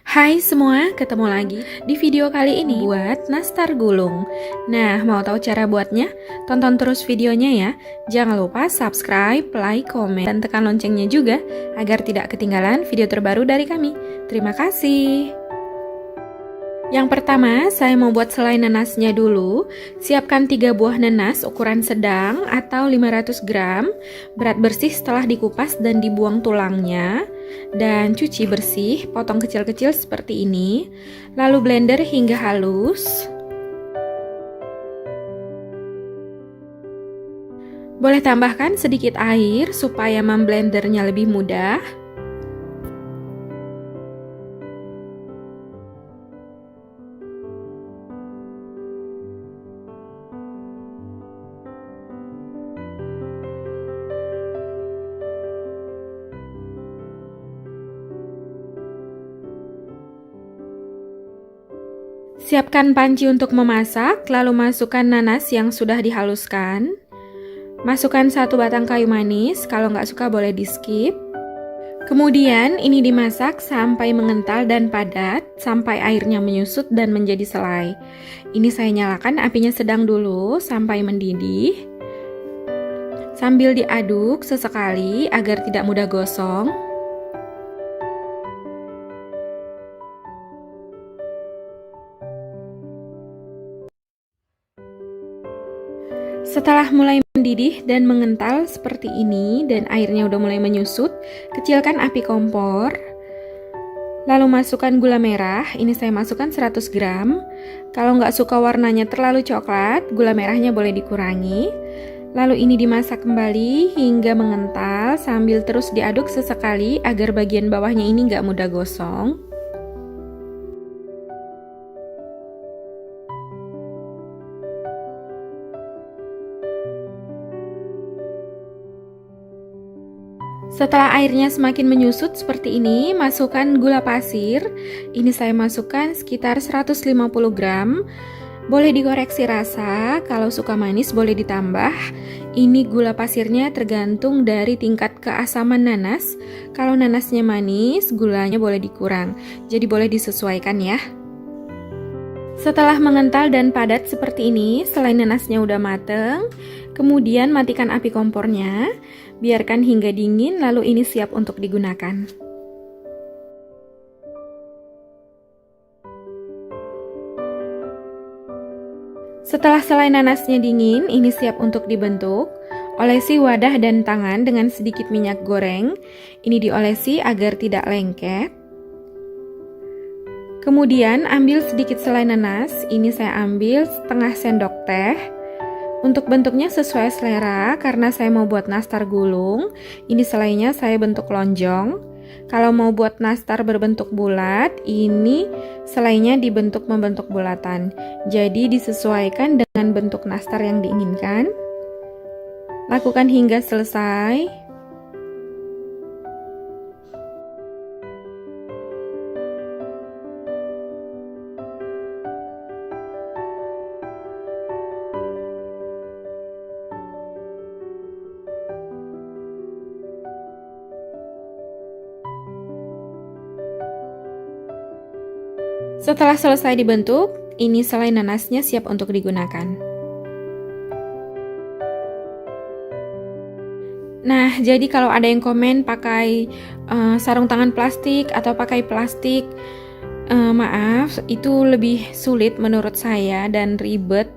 Hai semua, ketemu lagi di video kali ini buat nastar gulung. Nah, mau tahu cara buatnya? Tonton terus videonya ya. Jangan lupa subscribe, like, komen, dan tekan loncengnya juga agar tidak ketinggalan video terbaru dari kami. Terima kasih. Yang pertama, saya mau buat selai nanasnya dulu. Siapkan 3 buah nanas ukuran sedang atau 500 gram. Berat bersih setelah dikupas dan dibuang tulangnya. Dan cuci bersih, potong kecil-kecil seperti ini. Lalu blender hingga halus. Boleh tambahkan sedikit air supaya memblendernya lebih mudah. Siapkan panci untuk memasak, lalu masukkan nanas yang sudah dihaluskan. Masukkan 1 batang kayu manis, kalau nggak suka boleh di skip. Kemudian ini dimasak sampai mengental dan padat, sampai airnya menyusut dan menjadi selai. Ini saya nyalakan apinya sedang dulu sampai mendidih. Sambil diaduk sesekali agar tidak mudah gosong. Setelah mulai mendidih dan mengental seperti ini dan airnya udah mulai menyusut, kecilkan api kompor. Lalu masukkan gula merah, ini saya masukkan 100 gram. Kalau nggak suka warnanya terlalu coklat, gula merahnya boleh dikurangi. Lalu ini dimasak kembali hingga mengental sambil terus diaduk sesekali agar bagian bawahnya ini nggak mudah gosong. Setelah airnya semakin menyusut seperti ini, masukkan gula pasir. Ini saya masukkan sekitar 150 gram. Boleh dikoreksi rasa, kalau suka manis boleh ditambah. Ini gula pasirnya tergantung dari tingkat keasaman nanas. Kalau nanasnya manis, gulanya boleh dikurang. Jadi boleh disesuaikan ya. Setelah mengental dan padat seperti ini, selain nanasnya udah mateng, kemudian matikan api kompornya, biarkan hingga dingin, lalu ini siap untuk digunakan. Setelah selai nanasnya dingin, ini siap untuk dibentuk. Olesi wadah dan tangan dengan sedikit minyak goreng. Ini diolesi agar tidak lengket. Kemudian ambil sedikit selai nanas, ini saya ambil setengah sendok teh. Untuk bentuknya sesuai selera, karena saya mau buat nastar gulung, ini selainya saya bentuk lonjong. Kalau mau buat nastar berbentuk bulat, ini selainya membentuk bulatan. Jadi disesuaikan dengan bentuk nastar yang diinginkan. Lakukan hingga selesai. Setelah selesai dibentuk, ini selai nanasnya siap untuk digunakan. Nah, jadi kalau ada yang komen pakai sarung tangan plastik atau pakai plastik, maaf, itu lebih sulit menurut saya dan ribet,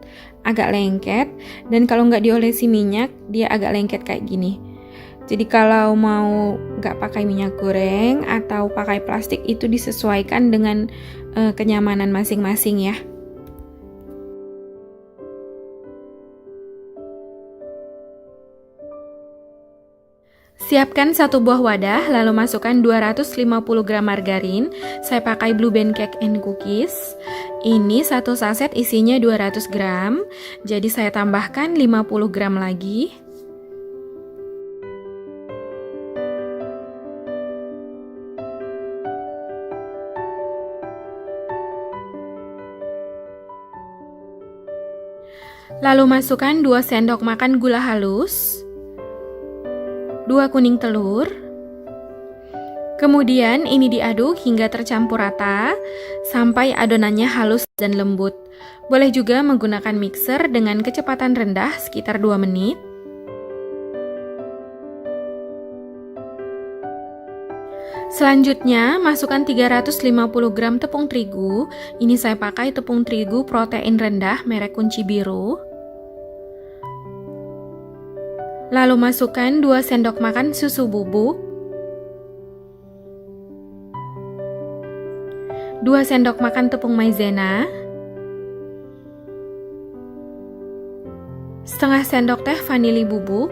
agak lengket. Dan kalau nggak diolesi minyak, dia agak lengket kayak gini. Jadi kalau mau nggak pakai minyak goreng atau pakai plastik itu disesuaikan dengan kenyamanan masing-masing ya. Siapkan 1 buah wadah, lalu masukkan 250 gram margarin. Saya pakai Blue Band Cake and Cookies. Ini 1 saset isinya 200 gram, jadi saya tambahkan 50 gram lagi. Lalu masukkan 2 sendok makan gula halus, 2 kuning telur, Kemudian ini diaduk hingga tercampur rata sampai adonannya halus dan lembut. Boleh juga menggunakan mixer dengan kecepatan rendah sekitar 2 menit. Selanjutnya, masukkan 350 gram tepung terigu. Ini saya pakai tepung terigu protein rendah merek Kunci Biru. Lalu masukkan 2 sendok makan susu bubuk, 2 sendok makan tepung maizena, setengah sendok teh vanili bubuk.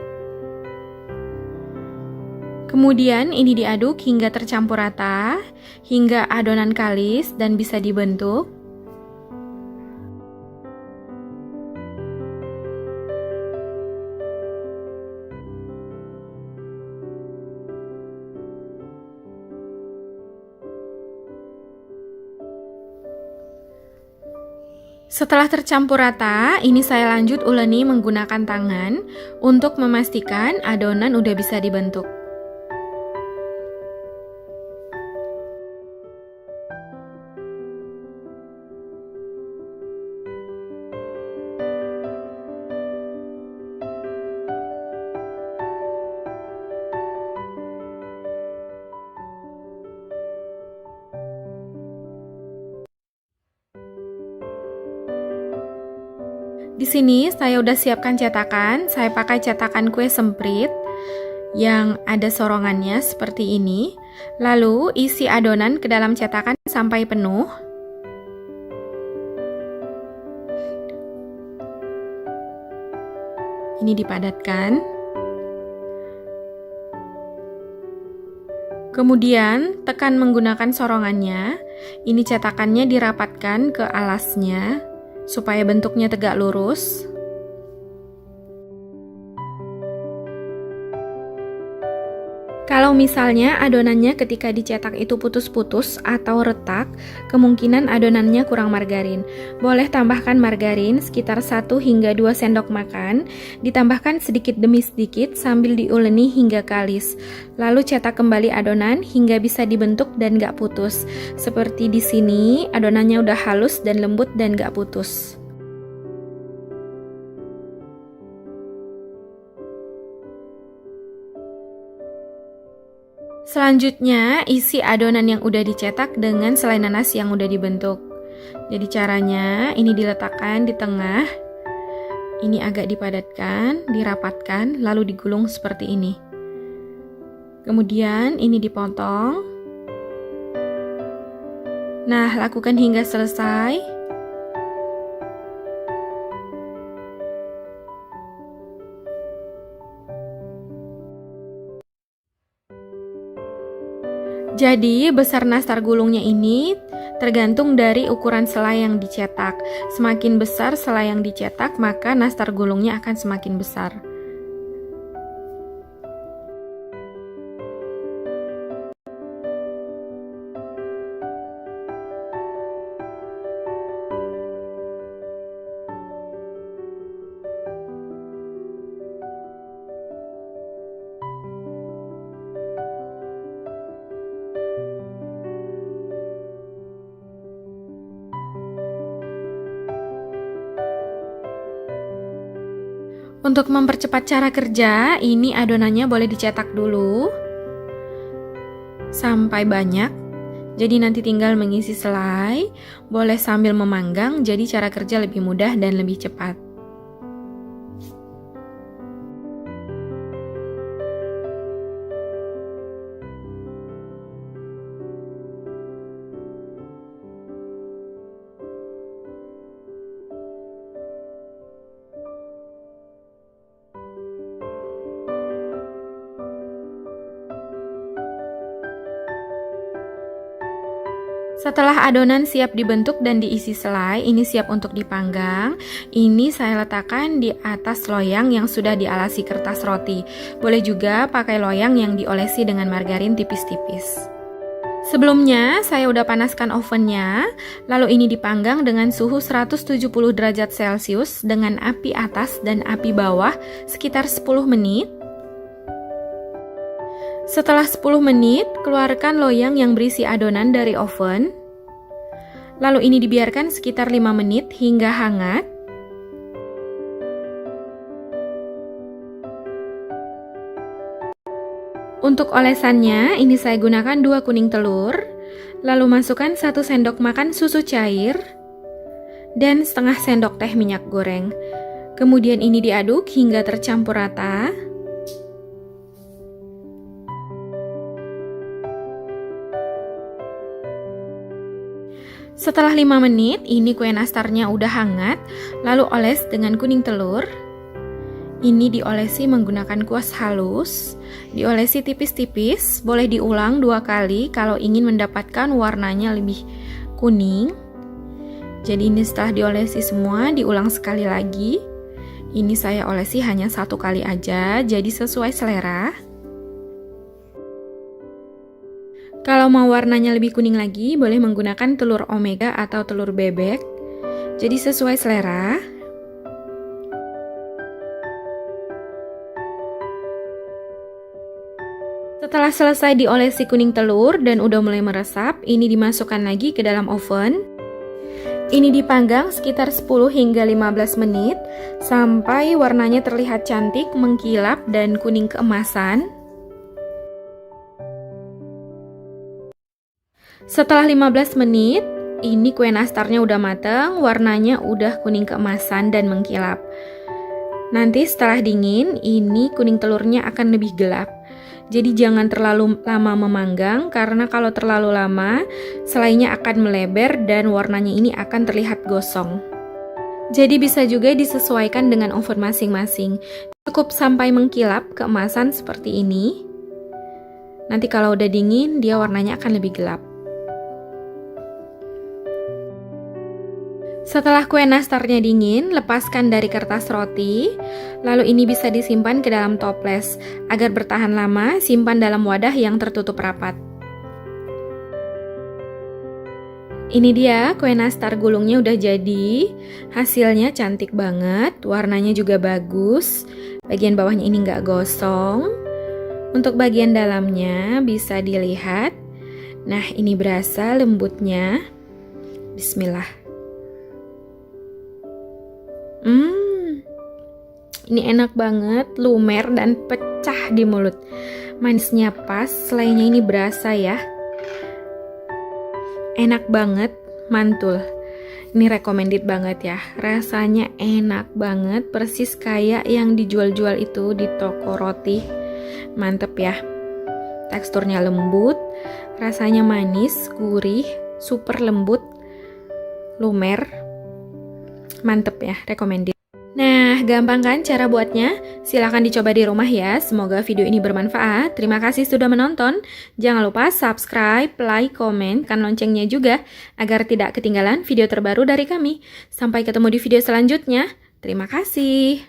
Kemudian ini diaduk hingga tercampur rata, hingga adonan kalis dan bisa dibentuk. Setelah tercampur rata, ini saya lanjut uleni menggunakan tangan untuk memastikan adonan udah bisa dibentuk. Di sini saya udah siapkan cetakan. Saya pakai cetakan kue semprit yang ada sorongannya seperti ini. Lalu isi adonan ke dalam cetakan sampai penuh. Ini dipadatkan. Kemudian tekan menggunakan sorongannya. Ini cetakannya dirapatkan ke alasnya supaya bentuknya tegak lurus. Kalau misalnya adonannya ketika dicetak itu putus-putus atau retak, kemungkinan adonannya kurang margarin. Boleh tambahkan margarin sekitar 1 hingga 2 sendok makan, ditambahkan sedikit demi sedikit sambil diuleni hingga kalis. Lalu cetak kembali adonan hingga bisa dibentuk dan gak putus. Seperti di sini, adonannya udah halus dan lembut dan gak putus. Selanjutnya, isi adonan yang udah dicetak dengan selai nanas yang udah dibentuk. Jadi caranya, ini diletakkan di tengah, ini agak dipadatkan, dirapatkan, lalu digulung seperti ini. Kemudian ini dipotong. Nah, lakukan hingga selesai. Jadi, besar nastar gulungnya ini tergantung dari ukuran selai yang dicetak. Semakin besar selai yang dicetak, maka nastar gulungnya akan semakin besar. Untuk mempercepat cara kerja, ini adonannya boleh dicetak dulu sampai banyak. Jadi nanti tinggal mengisi selai, boleh sambil memanggang, jadi cara kerja lebih mudah dan lebih cepat. Setelah adonan siap dibentuk dan diisi selai, ini siap untuk dipanggang. Ini saya letakkan di atas loyang yang sudah dialasi kertas roti. Boleh juga pakai loyang yang diolesi dengan margarin tipis-tipis. Sebelumnya, saya udah panaskan ovennya, lalu ini dipanggang dengan suhu 170 derajat Celcius dengan api atas dan api bawah sekitar 10 menit. Setelah 10 menit, keluarkan loyang yang berisi adonan dari oven. Lalu ini dibiarkan sekitar 5 menit hingga hangat. Untuk olesannya, ini saya gunakan 2 kuning telur, lalu masukkan 1 sendok makan susu cair, dan setengah sendok teh minyak goreng. Kemudian ini diaduk hingga tercampur rata. Setelah 5 menit, ini kue nastarnya udah hangat, lalu oles dengan kuning telur. Ini diolesi menggunakan kuas halus, diolesi tipis-tipis, boleh diulang 2 kali kalau ingin mendapatkan warnanya lebih kuning. Jadi ini setelah diolesi semua, diulang sekali lagi. Ini saya olesi hanya 1 kali aja, jadi sesuai selera. Kalau mau warnanya lebih kuning lagi, boleh menggunakan telur omega atau telur bebek. Jadi sesuai selera. Setelah selesai diolesi kuning telur dan udah mulai meresap, ini dimasukkan lagi ke dalam oven. Ini dipanggang sekitar 10 hingga 15 menit sampai warnanya terlihat cantik, mengkilap dan kuning keemasan. Setelah 15 menit, ini kue nastarnya udah matang, warnanya udah kuning keemasan dan mengkilap. Nanti setelah dingin, ini kuning telurnya akan lebih gelap. Jadi jangan terlalu lama memanggang, karena kalau terlalu lama, selainya akan melebar dan warnanya ini akan terlihat gosong. Jadi bisa juga disesuaikan dengan oven masing-masing. Cukup sampai mengkilap keemasan seperti ini. Nanti kalau udah dingin, dia warnanya akan lebih gelap. Setelah kue nastarnya dingin, lepaskan dari kertas roti, lalu ini bisa disimpan ke dalam toples. Agar bertahan lama, simpan dalam wadah yang tertutup rapat. Ini dia, kue nastar gulungnya udah jadi. Hasilnya cantik banget, warnanya juga bagus. Bagian bawahnya ini nggak gosong. Untuk bagian dalamnya bisa dilihat. Nah, ini berasa lembutnya. Bismillah. Ini enak banget, lumer dan pecah di mulut. Manisnya pas, selainya ini berasa ya. Enak banget, mantul. Ini recommended banget ya. Rasanya enak banget, persis kayak yang dijual-jual itu di toko roti. Mantep ya. Teksturnya lembut, rasanya manis, gurih, super lembut, lumer. Mantep ya, recommended. Nah, gampang kan cara buatnya? Silahkan dicoba di rumah ya. Semoga video ini bermanfaat. Terima kasih sudah menonton. Jangan lupa subscribe, like, komen, tekan loncengnya juga agar tidak ketinggalan video terbaru dari kami. Sampai ketemu di video selanjutnya. Terima kasih.